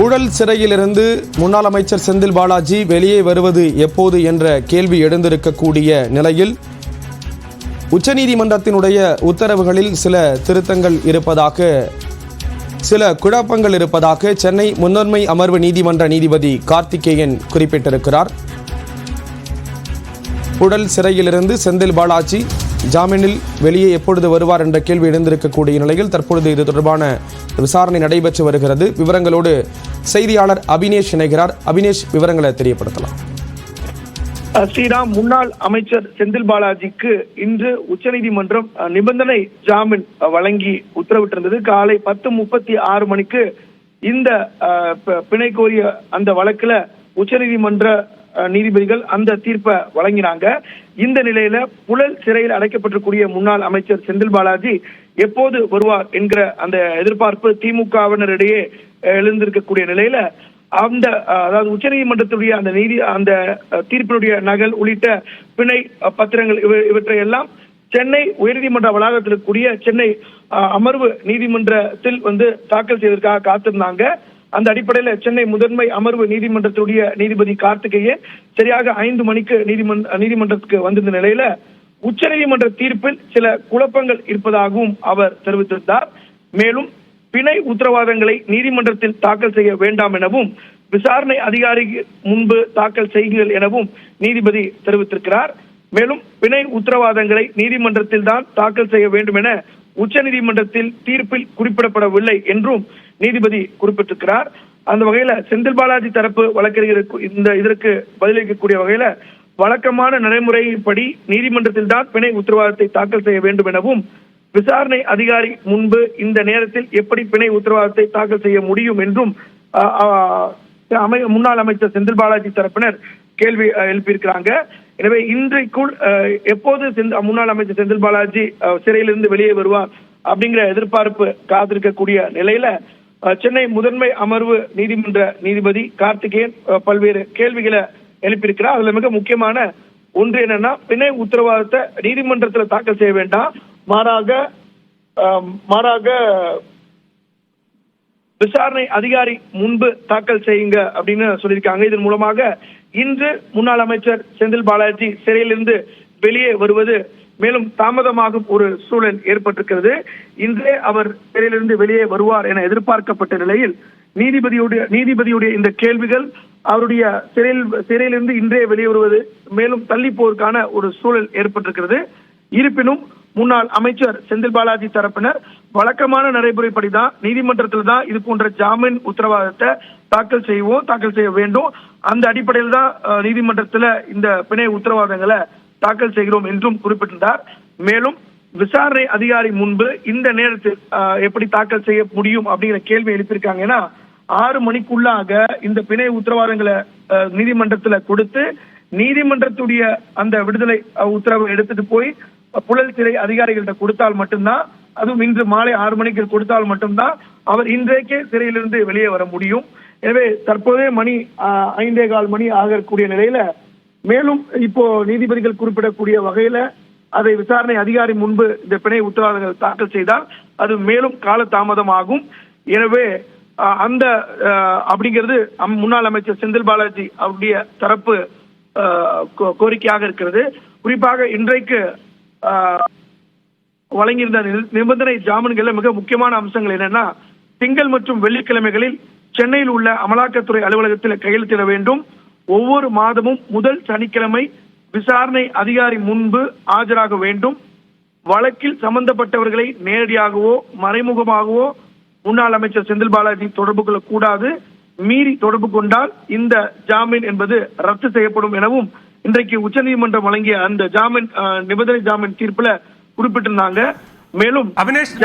ஊழல் சிறையிலிருந்து முன்னாள் அமைச்சர் செந்தில் பாலாஜி வெளியே வருவது எப்போது என்ற கேள்வி எழுந்திருக்கக்கூடிய நிலையில் உச்சநீதிமன்றத்தினுடைய உத்தரவுகளில் சில திருத்தங்கள் இருப்பதாக, சில குழப்பங்கள் இருப்பதாக சென்னை முதன்மை அமர்வு நீதிமன்ற நீதிபதி கார்த்திகேயன் குறிப்பிட்டிருக்கிறார். ஊழல் சிறையிலிருந்து செந்தில் பாலாஜி ஜாமீனில் வெளியே எப்பொழுது வருவார் என்ற கேள்வி எழுந்திருக்கக்கூடிய நிலையில் தற்பொழுது இது தொடர்பான விசாரணை நடைபெற்று வருகிறது. விவரங்களோடு செய்தியாளர் அபினேஷ் இணைகிறார். அபினேஷ், விவரங்களை தெரியப்படுத்தலாம். ஸ்ரீராம், முன்னாள் அமைச்சர் செந்தில் பாலாஜிக்கு இன்று உச்சநீதிமன்றம் நிபந்தனை ஜாமீன் வழங்கி உத்தரவிட்டிருந்தது. காலை 10:36 மணிக்கு இந்த பிணை கோரிய அந்த வழக்குல உச்சநீதிமன்ற நீதிபதிகள் அந்த தீர்ப்பை வழங்கினாங்க. இந்த நிலையில புழல் சிறையில் அடைக்கப்பட்டிருக்கூடிய முன்னாள் அமைச்சர் செந்தில் பாலாஜி எப்போது வருவார் என்கிற அந்த எதிர்பார்ப்பு திமுகவினரிடையே எழுந்திருக்கக்கூடிய நிலையில அதாவது உச்சநீதிமன்றத்துடைய அந்த தீர்ப்பினுடைய நகல் உள்ளிட்ட பிணை பத்திரங்கள் இவற்றை எல்லாம் சென்னை உயர்நீதிமன்ற வளாகத்தில் இருக்கக்கூடிய சென்னை அமர்வு நீதிமன்றத்தில் தாக்கல் செய்வதற்காக காத்திருந்தாங்க. அந்த அடிப்படையில் சென்னை முதன்மை அமர்வு நீதிமன்றத்துடைய நீதிபதி கார்த்திகேயன் சரியாக 5 மணிக்கு நீதிமன்றத்துக்கு வந்திருந்த நிலையில உச்சநீதிமன்ற தீர்ப்பில் சில குழப்பங்கள் இருப்பதாகவும் அவர் தெரிவித்திருந்தார். மேலும் பிணை உத்தரவாதங்களை நீதிமன்றத்தில் தாக்கல் செய்ய வேண்டாம் எனவும் விசாரணை அதிகாரி முன்பு தாக்கல் செய்யுங்கள் எனவும் நீதிபதி தெரிவித்திருக்கிறார். மேலும் பிணை உத்தரவாதங்களை நீதிமன்றத்தில் தான் தாக்கல் செய்ய வேண்டும் என உச்சநீதிமன்றத்தில் தீர்ப்பில் குறிப்பிடப்படவில்லை என்றும் நீதிபதி குறிப்பிட்டிருக்கிறார். அந்த வகையில செந்தில் பாலாஜி தரப்பு வழக்கறிஞருக்கு இதற்கு பதிலளிக்கக்கூடிய வகையில வழக்கமான நடைமுறைப்படி நீதிமன்றத்தில் தான் பிணை உத்தரவாதத்தை தாக்கல் செய்ய வேண்டும் எனவும் விசாரணை அதிகாரி முன்பு இந்த நேரத்தில் எப்படி பிணை உத்தரவாதத்தை தாக்கல் செய்ய முடியும் என்றும் முன்னாள் அமைச்சர் செந்தில் பாலாஜி தரப்பினர் கேள்வி எழுப்பியிருக்கிறாங்க. எனவே இன்றைக்குள் எப்போது முன்னாள் அமைச்சர் செந்தில் பாலாஜி சிறையிலிருந்து வெளியே வருவார் அப்படிங்கிற எதிர்பார்ப்பு காத்திருக்கக்கூடிய நிலையில சென்னை முதன்மை அமர்வு நீதிமன்ற நீதிபதி கார்த்திகேயன் பல்வேறு கேள்விகளை எழுப்பியிருக்கிறார். அதுல மிக முக்கியமான ஒன்று என்னன்னா, பிணை உத்தரவாதத்தை நீதிமன்றத்தில் தாக்கல் செய்ய வேண்டாம், மாறாக விசாரணை அதிகாரி முன்பு தாக்கல் செய்யுங்க அப்படின்னு சொல்லியிருக்காங்க. இதன் மூலமாக இன்று முன்னாள் அமைச்சர் செந்தில் பாலாஜி சிறையிலிருந்து வெளியே வருவது மேலும் தாமதமாகும் ஒரு சூழல் ஏற்பட்டிருக்கிறது. இன்றே அவர் சிறையிலிருந்து வெளியே வருவார் என எதிர்பார்க்கப்பட்ட நிலையில் நீதிபதியுடைய இந்த கேள்விகள் அவருடைய சிறையிலிருந்து இன்றே வெளியே வருவது மேலும் தள்ளி போவதற்கான ஒரு சூழல் ஏற்பட்டிருக்கிறது. இருப்பினும் முன்னாள் அமைச்சர் செந்தில் பாலாஜி தரப்பினர் வழக்கமான நடைமுறைப்படிதான் நீதிமன்றத்தில் தான் இது போன்ற ஜாமீன் உத்தரவாதத்தை தாக்கல் செய்ய வேண்டும், அந்த அடிப்படையில் தான் நீதிமன்றத்தில் இந்த பிணை உத்தரவாதங்களை தாக்கல் செய்கிறோம் என்றும் குறிப்பிட்டிருந்தார். மேலும் விசாரணை அதிகாரி முன்பு இந்த நேரத்தில் எப்படி தாக்கல் செய்ய முடியும் அப்படிங்கிற கேள்வி எழுப்பியிருக்காங்கன்னா, 6 மணிக்குள்ளாக இந்த பிணை உத்தரவாதங்களை நீதிமன்றத்துல கொடுத்து நீதிமன்றத்துடைய அந்த விடுதலை உத்தரவை எடுத்துட்டு போய் புழல் சிறை அதிகாரிகள்கிட்ட கொடுத்தால் மட்டும்தான், அதுவும் இன்று மாலை 6 மணிக்கு கொடுத்தால் மட்டும்தான் அவர் இன்றைக்கே சிறையிலிருந்து வெளியே வர முடியும். எனவே தற்போதே மணி 5:15 மணி ஆகக்கூடிய நிலையில மேலும் இப்போ நீதிபதிகள் குறிப்பிடக்கூடிய வகையில அதை விசாரணை அதிகாரி முன்பு இந்த பிணை உத்தரவாதங்கள் தாக்கல் செய்தால் அது மேலும் கால தாமதமாகும். எனவே அந்த அப்படிங்கிறது முன்னாள் அமைச்சர் செந்தில் பாலாஜி அவருடைய தரப்பு கோரிக்கையாக இருக்கிறது. குறிப்பாக இன்றைக்கு வழங்கியிருந்த நிபந்தனை ஜாமீன்கள் மிக முக்கியமான அம்சங்கள் என்னன்னா, திங்கள் மற்றும் வெள்ளிக்கிழமைகளில் சென்னையில் உள்ள அமலாக்கத்துறை அலுவலகத்தில் கையெழுத்திட வேண்டும், ஒவ்வொரு மாதமும் முதல் சனிக்கிழமை விசாரணை அதிகாரி முன்பு ஆஜராக வேண்டும், வழக்கில் சம்பந்தப்பட்டவர்களை நேரடியாகவோ மறைமுகமாகவோ முன்னாள் அமைச்சர் செந்தில் பாலாஜி தொடர்பு கொள்ளக்கூடாது, மீறி தொடர்பு கொண்டால் இந்த ஜாமீன் என்பது ரத்து செய்யப்படும் எனவும் இன்றைக்கு உச்சநீதிமன்றம் வழங்கிய அந்த நிபந்தனை ஜாமீன் தீர்ப்புல குறிப்பிட்டிருந்தாங்க. மேலும்